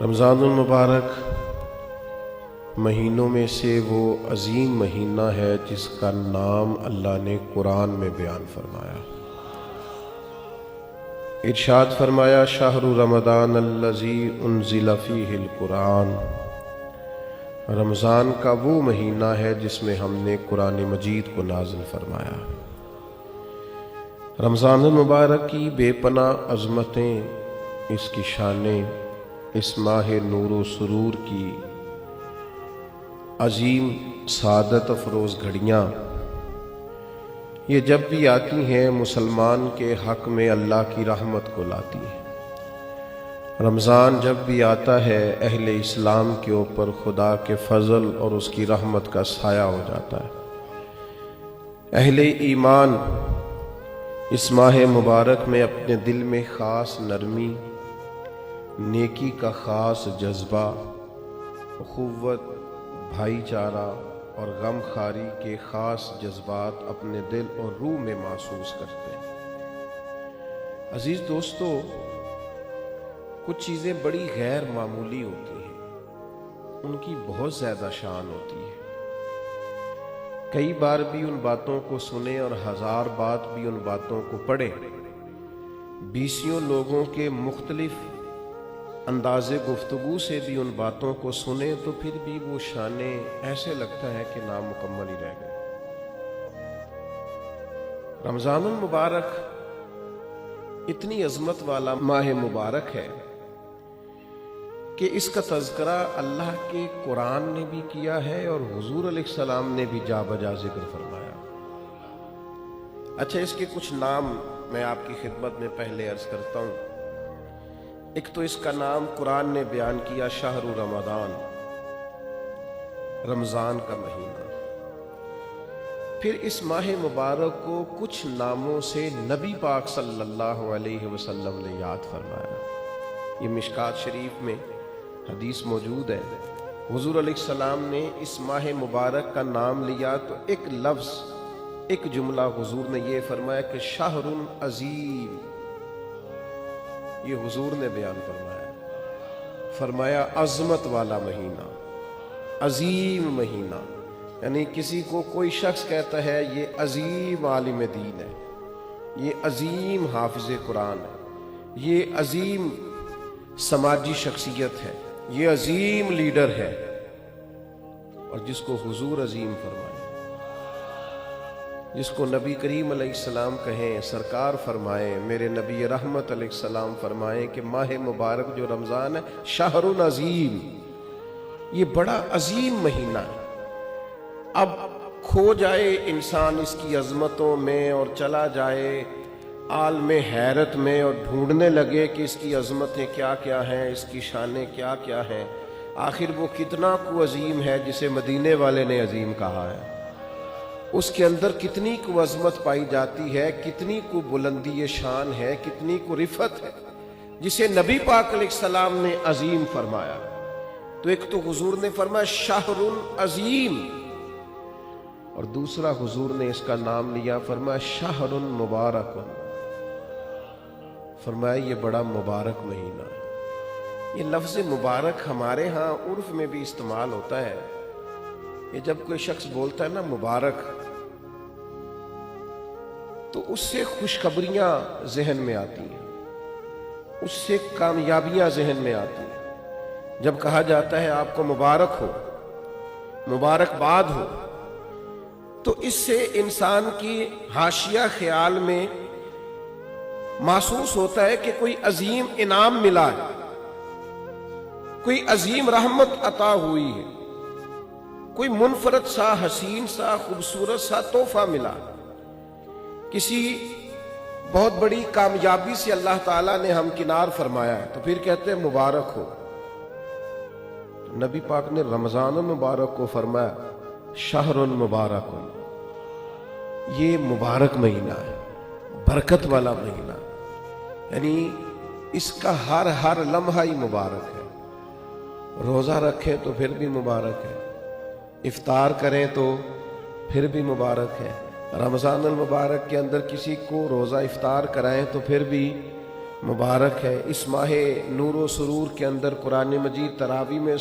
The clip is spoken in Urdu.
رمضان المبارک مہینوں میں سے وہ عظیم مہینہ ہے جس کا نام اللہ نے قرآن میں بیان فرمایا۔ ارشاد فرمایا شہر رمضان الذی انزل فیہ القرآن، رمضان کا وہ مہینہ ہے جس میں ہم نے قرآن مجید کو نازل فرمایا۔ رمضان المبارک کی بے پناہ عظمتیں، اس کی شانیں، اس ماہ نور و سرور کی عظیم سعادت افروز گھڑیاں، یہ جب بھی آتی ہیں مسلمان کے حق میں اللہ کی رحمت کو لاتی ہیں۔ رمضان جب بھی آتا ہے اہل اسلام کے اوپر خدا کے فضل اور اس کی رحمت کا سایہ ہو جاتا ہے۔ اہل ایمان اس ماہ مبارک میں اپنے دل میں خاص نرمی، نیکی کا خاص جذبہ، اخوت، بھائی چارہ اور غم خاری کے خاص جذبات اپنے دل اور روح میں محسوس کرتے ہیں۔ عزیز دوستو، کچھ چیزیں بڑی غیر معمولی ہوتی ہیں، ان کی بہت زیادہ شان ہوتی ہے۔ کئی بار بھی ان باتوں کو سنیں اور ہزار بات بھی ان باتوں کو پڑھیں، بیسیوں لوگوں کے مختلف انداز گفتگو سے بھی ان باتوں کو سنیں تو پھر بھی وہ شانیں ایسے لگتا ہے کہ نامکمل ہی رہ گئے۔ رمضان المبارک اتنی عظمت والا ماہ مبارک ہے کہ اس کا تذکرہ اللہ کے قرآن نے بھی کیا ہے اور حضور علیہ السلام نے بھی جا بجا ذکر فرمایا۔ اچھا، اس کے کچھ نام میں آپ کی خدمت میں پہلے عرض کرتا ہوں۔ ایک تو اس کا نام قرآن نے بیان کیا شہر رمضان، رمضان کا مہینہ۔ پھر اس ماہ مبارک کو کچھ ناموں سے نبی پاک صلی اللہ علیہ وسلم نے یاد فرمایا۔ یہ مشکات شریف میں حدیث موجود ہے، حضور علیہ السلام نے اس ماہ مبارک کا نام لیا تو ایک لفظ، ایک جملہ حضور نے یہ فرمایا کہ شہر عظیم، یہ حضور نے بیان فرمایا عظمت والا مہینہ، عظیم مہینہ۔ یعنی کسی کو کوئی شخص کہتا ہے یہ عظیم عالم دین ہے، یہ عظیم حافظ قرآن ہے، یہ عظیم سماجی شخصیت ہے، یہ عظیم لیڈر ہے، اور جس کو حضور عظیم فرمائے، جس کو نبی کریم علیہ السلام کہیں، سرکار فرمائے، میرے نبی رحمت علیہ السلام فرمائے کہ ماہ مبارک جو رمضان ہے شہر عظیم، یہ بڑا عظیم مہینہ ہے۔ اب کھو جائے انسان اس کی عظمتوں میں اور چلا جائے عالم حیرت میں اور ڈھونڈنے لگے کہ اس کی عظمتیں کیا کیا ہیں، اس کی شانیں کیا کیا ہیں، آخر وہ کتنا کو عظیم ہے جسے مدینے والے نے عظیم کہا ہے، اس کے اندر کتنی کو عظمت پائی جاتی ہے، کتنی کو بلندی شان ہے، کتنی کو رفعت ہے، جسے نبی پاک علیہ السلام نے عظیم فرمایا۔ تو ایک تو حضور نے فرمایا شہر عظیم، اور دوسرا حضور نے اس کا نام لیا، فرمایا شہر مبارک، فرمایا یہ بڑا مبارک مہینہ ہے۔ یہ لفظ مبارک ہمارے ہاں عرف میں بھی استعمال ہوتا ہے۔ یہ جب کوئی شخص بولتا ہے نا مبارک، تو اس سے خوشخبریاں ذہن میں آتی ہیں، اس سے کامیابیاں ذہن میں آتی ہیں۔ جب کہا جاتا ہے آپ کو مبارک ہو، مبارکباد ہو، تو اس سے انسان کی حاشیہ خیال میں محسوس ہوتا ہے کہ کوئی عظیم انعام ملا ہے، کوئی عظیم رحمت عطا ہوئی ہے، کوئی منفرد سا، حسین سا، خوبصورت سا تحفہ ملا، کسی بہت بڑی کامیابی سے اللہ تعالیٰ نے ہمکنار فرمایا ہے، تو پھر کہتے ہیں مبارک ہو۔ نبی پاک نے رمضان المبارک کو فرمایا شہر مبارک، یہ مبارک مہینہ ہے، برکت والا مہینہ، یعنی اس کا ہر لمحہ ہی مبارک ہے۔ روزہ رکھیں تو پھر بھی مبارک ہے، افطار کریں تو پھر بھی مبارک ہے، رمضان المبارک کے اندر کسی کو روزہ افطار کرائیں تو پھر بھی مبارک ہے۔ اس ماہ نور و سرور کے اندر قرآن مجید تراویح میں